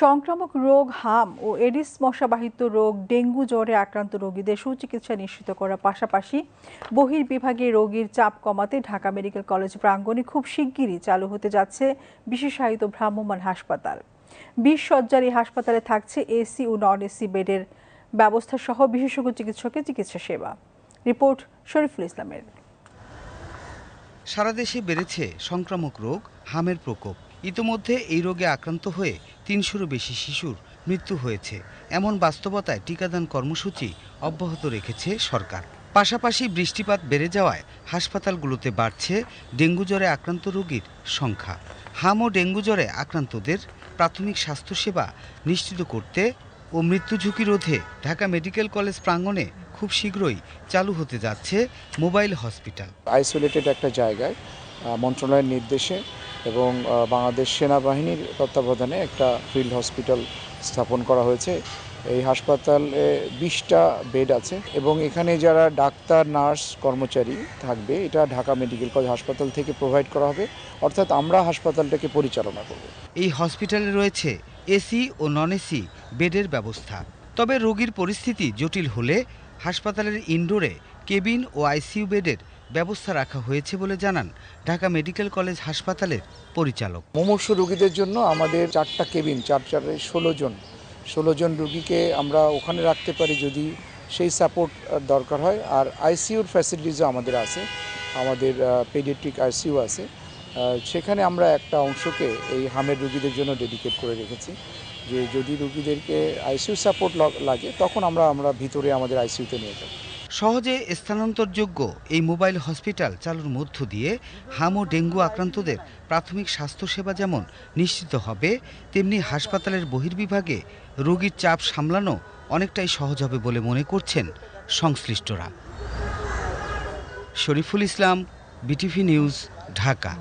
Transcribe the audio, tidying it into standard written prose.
সংক্রামক রোগ হাম ও এডিস মশাবাহিত রোগ ডেঙ্গু জ্বরে আক্রান্ত রোগীদের সুচিকিৎসা নিশ্চিত করার পাশাপাশি বহির্বিভাগে রোগীর চাপ কমাতে ঢাকা মেডিকেল কলেজ প্রাঙ্গণে খুব শিগগিরই চালু হতে যাচ্ছে বিশেষায়িত ভ্রাম্যমাণ হাসপাতাল। 20 শয্যার এই হাসপাতালে থাকছে এসি ও নন এসি বেডের ব্যবস্থা সহ বিশেষজ্ঞ চিকিৎসকের চিকিৎসা সেবা। রিপোর্ট শরীফুল ইসলামের। সারা দেশে বেড়েছে সংক্রামক রোগ হামের প্রকোপ। ইতোমধ্যে এই রোগে আক্রান্ত হয়ে ৩০০-রও বেশি শিশুর মৃত্যু হয়েছে। এমন বাস্তবতায় টিকাদান কর্মসূচি অব্যাহত রেখেছে সরকার। পাশাপাশি বৃষ্টিপাত বেড়ে যাওয়ায় হাসপাতালগুলোতে বাড়ছে ডেঙ্গু জ্বরে আক্রান্ত রোগীর সংখ্যা। হাম ও ডেঙ্গু জ্বরে আক্রান্তদের প্রাথমিক স্বাস্থ্যসেবা নিশ্চিত করতে ও মৃত্যু ঝুঁকি রোধে ঢাকা মেডিকেল কলেজ প্রাঙ্গণে খুব শীঘ্রই চালু হতে যাচ্ছে মোবাইল হসপিটাল। আইসোলেটেড একটা জায়গায় মন্ত্রণালয়ের নির্দেশে এবং বাংলাদেশ সেনাবাহিনীর তত্ত্বাবধানে একটা ফিল্ড হসপিটাল স্থাপন করা হয়েছে। এই হাসপাতালে 20টা বেড আছে এবং এখানে যারা ডাক্তার, নার্স, কর্মচারী থাকবে এটা ঢাকা মেডিকেল কলেজ হাসপাতাল থেকে প্রোভাইড করা হবে, অর্থাৎ আমরা হাসপাতালটাকে পরিচালনা করব। এই হসপিটালে রয়েছে এসি ও নন এসি বেডের ব্যবস্থা। তবে রোগীর পরিস্থিতি জটিল হলে হাসপাতালের ইনডোরে কেবিন ও আইসিইউ বেডের ব্যবস্থা রাখা হয়েছে বলে জানান ঢাকা মেডিকেল কলেজ হাসপাতালের পরিচালক। মুমূর্ষু রোগীদের জন্য আমাদের 4টা কেবিন, 4 16 জন রোগীকে আমরা ওখানে রাখতে পারি যদি সেই সাপোর্ট দরকার হয়। আর আইসিইউর ফ্যাসিলিটিসও আমাদের আছে, আমাদের পেডিয়াট্রিক আইসিইউ আছে। সেখানে আমরা একটা অংশকে এই হামের রোগীদের জন্য ডেডিকেট করে রেখেছি যে যদি রোগীদেরকে আইসিইউ সাপোর্ট লাগে তখন আমরা ভিতরে আমাদের আইসিইউতে নিয়ে যাব। সহজে স্থানান্তরযোগ্য এই মোবাইল হসপিটাল চালুর মধ্য দিয়ে হাম ও ডেঙ্গু আক্রান্তদের প্রাথমিক স্বাস্থ্যসেবা যেমন নিশ্চিত হবে, তেমনি হাসপাতালের বহির্বিভাগে রোগীর চাপ সামলানো অনেকটাই সহজ হবে বলে মনে করছেন সংশ্লিষ্টরা। Shariful Islam, BTV news, Dhaka.